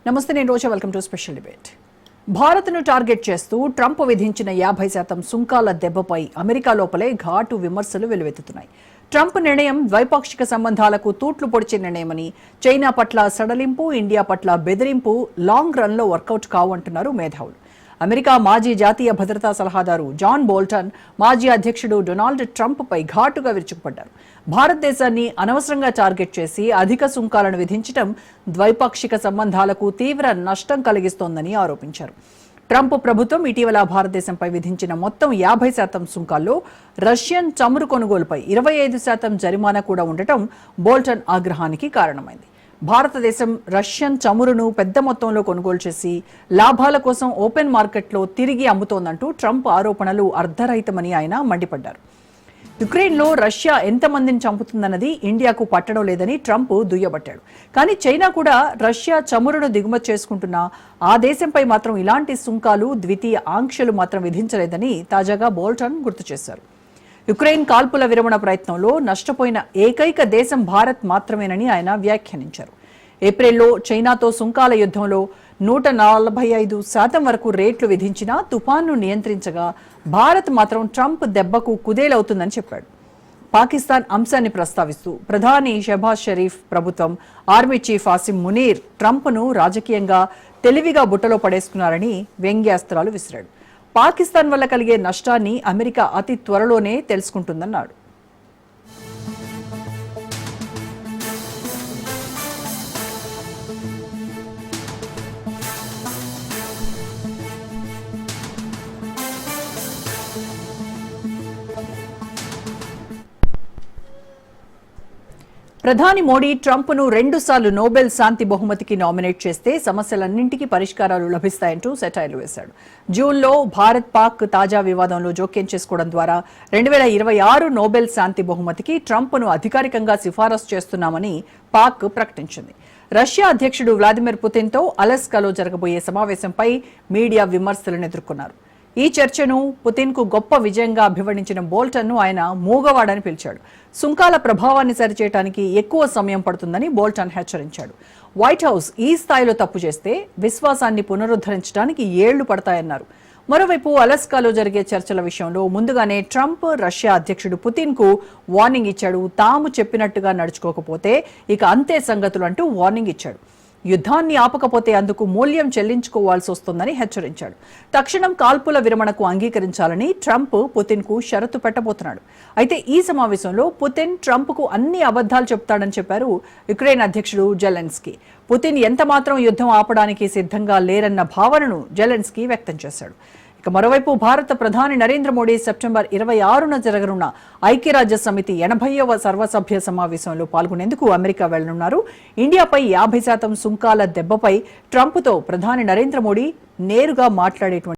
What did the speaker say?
నమస్తే, నేను Roja. Welcome to special debate. భారత్ను టార్గెట్ చేస్తూ ట్రంప్ విధించిన 50% సుంకాల దెబ్బపై అమెరికా లోపలే ఘాటు విమర్శలు వెలువెత్తుతున్నాయి. ట్రంప్ నిర్ణయం ద్వైపాక్షిక సంబంధాలకు తూట్లు పొడిచే నిర్ణయమని, చైనా పట్ల సడలింపు, ఇండియా పట్ల బెదిరింపు లాంగ్ రన్లో వర్కౌట్ కావంటున్నారు మేధావులు. అమెరికా మాజీ జాతీయ భద్రతా సలహాదారు జాన్ బోల్టన్ మాజీ అధ్యక్షుడు డొనాల్డ్ ట్రంప్పై ఘాటుగా విరుచుకుపడ్డారు. భారతదేశాన్ని అనవసరంగా టార్గెట్ చేసి అధిక సుంకాలను విధించడం ద్వైపాక్షిక సంబంధాలకు తీవ్ర నష్టం కలిగిస్తోందని ఆరోపించారు. ట్రంప్ ప్రభుత్వం ఇటీవల భారతదేశంపై విధించిన మొత్తం 50% సుంకాల్లో రష్యన్ చమురు కొనుగోలుపై 25% జరిమానా కూడా ఉండటం బోల్టన్ ఆగ్రహానికి కారణమైంది. భారతదేశం రష్యన్ చమురును పెద్ద మొత్తంలో కొనుగోలు చేసి లాభాల కోసం ఓపెన్ మార్కెట్లో తిరిగి అమ్ముతోందంటూ ట్రంప్ ఆరోపణలు అర్ధరహితమని ఆయన మండిపడ్డారు. యుక్రెయిన్లో రష్యా ఎంతమందిని చంపుతుందన్నది ఇండియాకు పట్టడం లేదని ట్రంప్ దుయ్యబట్టాడు. కానీ చైనా కూడా రష్యా చమురును దిగుమతి చేసుకుంటున్న ఆ దేశంపై మాత్రం ఇలాంటి సుంకాలు, ద్వితీయ ఆంక్షలు మాత్రం విధించలేదని తాజాగా బోల్టన్ గుర్తు చేశారు. యుక్రెయిన్ కాల్పుల విరమణ ప్రయత్నంలో నష్టపోయిన ఏకైక దేశం భారత్ మాత్రమేనని ఆయన వ్యాఖ్యానించారు. ఏప్రిల్లో చైనాతో సుంకాల యుద్ధంలో 145% వరకు రేట్లు విధించినా తుఫాన్ను నియంత్రించగా భారత్ మాత్రం ట్రంప్ దెబ్బకు కుదేలవుతుందని చెప్పాడు. పాకిస్తాన్ అంశాన్ని ప్రస్తావిస్తూ ప్రధాని షెహబాజ్ షరీఫ్ ప్రభుత్వం, ఆర్మీ చీఫ్ ఆసిమ్ మునీర్ ట్రంప్ను రాజకీయంగా తెలివిగా బుట్టలో పడేసుకున్నారని వ్యంగ్యాస్త్రాలు విసిరాడు. పాకిస్తాన్ వల్ల కలిగే నష్టాన్ని అమెరికా అతి త్వరలోనే తెలుసుకుంటుందన్నాడు. ప్రధాని మోడీ ట్రంప్ను 2 సార్లు నోబెల్ శాంతి బహుమతికి నామినేట్ చేస్తే సమస్యలన్నింటికీ పరిష్కారాలు లభిస్తాయంటూ సెటైర్లు వేశాడు. జూన్లో భారత్ పాక్ తాజా వివాదంలో జోక్యం చేసుకోవడం ద్వారా 2026 నోబెల్ శాంతి బహుమతికి ట్రంప్ను అధికారికంగా సిఫారసు చేస్తున్నామని పాక్ ప్రకటించింది. రష్యా అధ్యక్షుడు వ్లాదిమిర్ పుతిన్తో అలస్కాలో జరగబోయే సమావేశంపై మీడియా విమర్శలను ఎదుర్కొన్నారు. ఈ చర్చను పుతిన్కు గొప్ప విజయంగా అభివర్ణించిన బోల్టన్ను ఆయన మూగవాడని పిలిచాడు. సుంకాల ప్రభావాన్ని సరిచేయడానికి ఎక్కువ సమయం పడుతుందని బోల్టన్ హెచ్చరించాడు. వైట్ హౌస్ ఈ స్థాయిలో తప్పు చేస్తే విశ్వాసాన్ని పునరుద్ధరించడానికి ఏళ్లు పడతాయన్నారు. మరోవైపు అలస్కాలో జరిగే చర్చల విషయంలో ముందుగానే ట్రంప్ రష్యా అధ్యక్షుడు పుతిన్కు వార్నింగ్ ఇచ్చాడు. తాము చెప్పినట్టుగా నడుచుకోకపోతే ఇక అంతే సంగతులు అంటూ వార్నింగ్ ఇచ్చాడు. యుద్ధాన్ని ఆపకపోతే అందుకు మూల్యం చెల్లించుకోవాల్సి వస్తుందని హెచ్చరించాడు. తక్షణం కాల్పుల విరమణకు అంగీకరించాలని ట్రంప్ పుతిన్కు షరతు పెట్టబోతున్నాడు. అయితే ఈ సమావేశంలో పుతిన్ ట్రంప్కు అన్ని అబద్ధాలు చెప్తాడని చెప్పారు యుక్రెయిన్ అధ్యక్షుడు జెలెన్స్కీ. పుతిన్ ఎంతమాత్రం యుద్ధం ఆపడానికి సిద్ధంగా లేరన్న భావనను జెలెన్స్కీ వ్యక్తం చేశాడు. మరోవైపు భారత ప్రధాని నరేంద్ర మోడీ సెప్టెంబర్ 26న జరగనున్న ఐక్యరాజ్య సమితి 80వ సర్వసభ్య సమావేశంలో పాల్గొనేందుకు అమెరికా వెళ్లనున్నారు. ఇండియాపై 50% సుంకాల దెబ్బపై ట్రంప్తో ప్రధాని నరేంద్ర మోడీ నేరుగా మాట్లాడేటువంటి